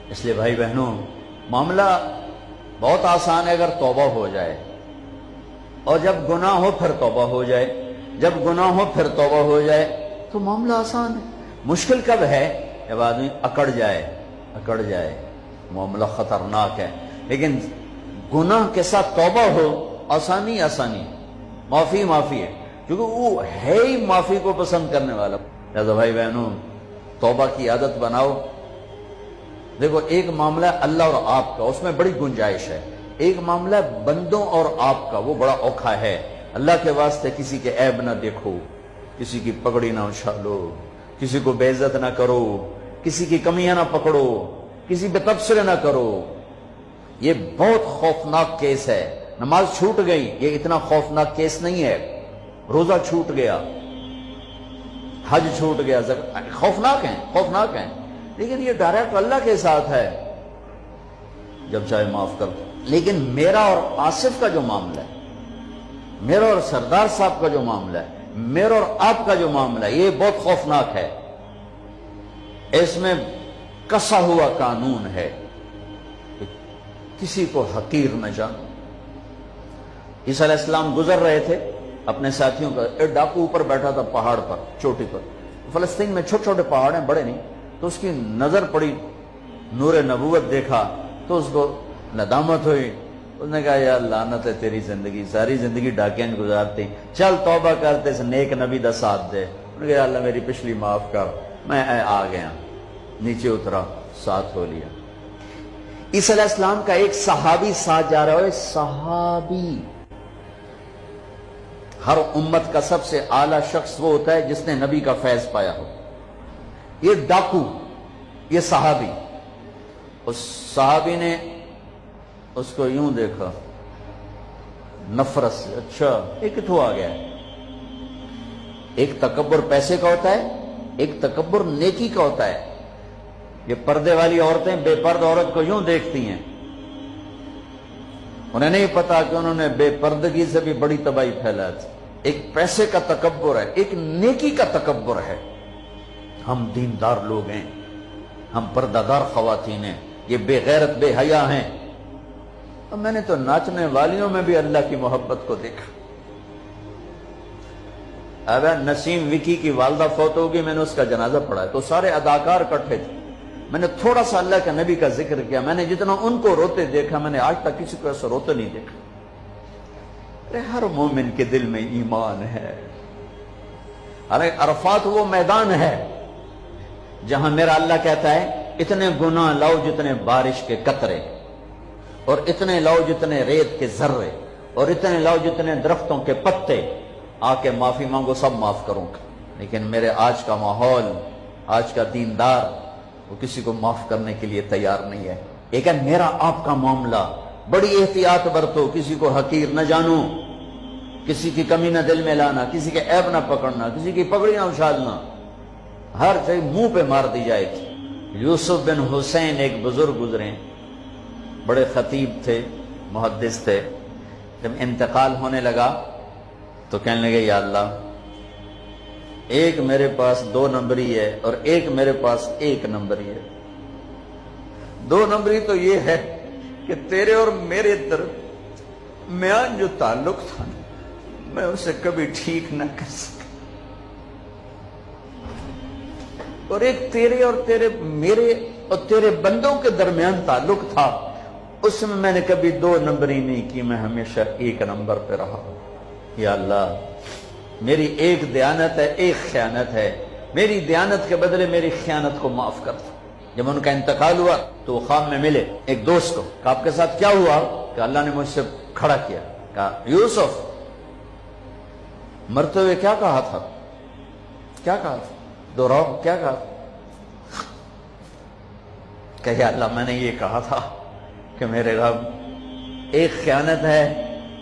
اس لیے بھائی بہنوں، معاملہ بہت آسان ہے اگر توبہ ہو جائے، اور جب گناہ ہو پھر توبہ ہو جائے، جب گناہ ہو پھر توبہ ہو جائے تو معاملہ آسان ہے۔ مشکل کب ہے؟ جب آدمی اکڑ جائے، معاملہ خطرناک ہے۔ لیکن گناہ کے ساتھ توبہ ہو، آسانی معافی ہے، کیونکہ وہ ہے ہی معافی کو پسند کرنے والا۔ لہذا بھائی بہنوں، توبہ کی عادت بناؤ۔ دیکھو، ایک معاملہ ہے اللہ اور آپ کا، اس میں بڑی گنجائش ہے۔ ایک معاملہ ہے بندوں اور آپ کا، وہ بڑا اوکھا ہے۔ اللہ کے واسطے کسی کے عیب نہ دیکھو، کسی کی پگڑی نہ اچھالو، کسی کو بے عزت نہ کرو، کسی کی کمیاں نہ پکڑو، کسی پہ تبصرے نہ کرو۔ یہ بہت خوفناک کیس ہے۔ نماز چھوٹ گئی، یہ اتنا خوفناک کیس نہیں ہے۔ روزہ چھوٹ گیا، حج چھوٹ گیا، خوفناک ہیں، لیکن یہ ڈائریکٹ اللہ کے ساتھ ہے، جب چاہے معاف کر دو۔ لیکن میرا اور آصف کا جو معاملہ ہے، میرا اور سردار صاحب کا جو معاملہ ہے، میرا اور آپ کا جو معاملہ ہے، یہ بہت خوفناک ہے۔ اس میں کسا ہوا قانون ہے کہ کسی کو حقیر نہ جانو۔ عیسیٰ علیہ السلام گزر رہے تھے اپنے ساتھیوں کا، ایک ڈاکو اوپر بیٹھا تھا پہاڑ پر، چوٹی پر۔ فلسطین میں چھوٹے چھوٹے پہاڑ ہیں، بڑے نہیں، تو اس کی نظر پڑی، نور نبوت دیکھا تو اس کو ندامت ہوئی۔ اس نے کہا، یا لعنت ہے تیری زندگی، ساری زندگی ڈاکیاں گزارتی، چل توبہ کرتے سے نیک نبی دا ساتھ دے۔ انہوں نے کہا، یا اللہ میری پچھلی معاف کر، میں آ گیا، نیچے اترا، ساتھ ہو لیا۔ عیسیٰ علیہ السلام کا ایک صحابی ساتھ جا رہا ہے، صحابی۔ ہر امت کا سب سے اعلیٰ شخص وہ ہوتا ہے جس نے نبی کا فیض پایا ہو۔ یہ ڈاکو، یہ صحابی، اس صحابی نے اس کو یوں دیکھا نفرت سے، اچھا یہ کتوں آ گیا ہے؟ ایک تکبر پیسے کا ہوتا ہے، ایک تکبر نیکی کا ہوتا ہے۔ یہ پردے والی عورتیں بے پرد عورت کو یوں دیکھتی ہیں، انہیں نہیں پتا کہ انہوں نے بے پردگی سے بھی بڑی تباہی پھیلا تھی۔ ایک پیسے کا تکبر ہے، ایک نیکی کا تکبر ہے۔ ہم دیندار لوگ ہیں، ہم پردہ خواتین ہیں، یہ بے غیرت بے حیا ہیں۔ اور میں نے تو ناچنے والیوں میں بھی اللہ کی محبت کو دیکھا۔ اب نسیم وکی کی والدہ فوت ہوگی، میں نے اس کا جنازہ پڑھا ہے، تو سارے اداکار اکٹھے تھے۔ میں نے تھوڑا سا اللہ کے نبی کا ذکر کیا، میں نے جتنا ان کو روتے دیکھا، میں نے آج تک کسی کو ایسا روتے نہیں دیکھا۔ ارے ہر مومن کے دل میں ایمان ہے۔ ارے عرفات وہ میدان ہے جہاں میرا اللہ کہتا ہے، اتنے گناہ لاؤ جتنے بارش کے قطرے، اور اتنے لاؤ جتنے ریت کے ذرے، اور اتنے لاؤ جتنے درختوں کے پتے، آ کے معافی مانگو، سب معاف کروں گا۔ لیکن میرے آج کا ماحول، آج کا دیندار، وہ کسی کو معاف کرنے کے لیے تیار نہیں ہے۔ ایک ہے میرا آپ کا معاملہ، بڑی احتیاط برتو، کسی کو حقیر نہ جانو، کسی کی کمی نہ دل میں لانا، کسی کے عیب نہ پکڑنا، کسی کی پگڑی نہ اچھالنا، ہر چیز منہ پہ مار دی جائے گی۔ یوسف بن حسین ایک بزرگ گزرے، بڑے خطیب تھے، محدث تھے۔ جب انتقال ہونے لگا تو کہنے لگے، یا اللہ، ایک میرے پاس 2 نمبری ہے اور ایک میرے پاس 1 نمبری ہے۔ 2 نمبری تو یہ ہے کہ تیرے اور میرے درمیان جو تعلق تھا، میں اسے کبھی ٹھیک نہ کر سکا، اور ایک تیرے اور میرے اور تیرے بندوں کے درمیان تعلق تھا، اس میں نے کبھی 2 نمبری نہیں کی، میں ہمیشہ 1 نمبر پہ رہا۔ یا اللہ، میری ایک دیانت ہے، ایک خیانت ہے، میری دیانت کے بدلے میری خیانت کو معاف کر دو۔ جب ان کا انتقال ہوا تو وہ خواب میں ملے ایک دوست کو، کہ آپ کے ساتھ کیا ہوا؟ کہ اللہ نے مجھ سے کھڑا کیا، کہا، یوسف مرتے ہوئے کیا کہا تھا؟ کیا کہا تھا؟ دوہراؤ، کیا کہا تھا؟ کہ یا اللہ، میں نے یہ کہا تھا کہ میرے رب، ایک خیانت ہے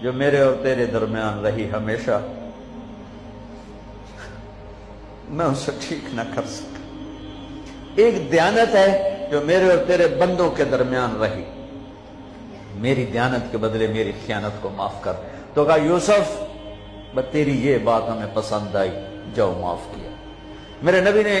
جو میرے اور تیرے درمیان رہی ہمیشہ، میں اسے ٹھیک نہ کر سکا۔ ایک دیانت ہے جو میرے اور تیرے بندوں کے درمیان رہی، میری دیانت کے بدلے میری خیانت کو معاف کر۔ تو کہا، یوسف، بس تیری یہ بات ہمیں پسند آئی، جاؤ معاف کیا۔ میرے نبی نے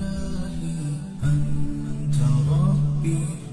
يا إلهي أنت ربي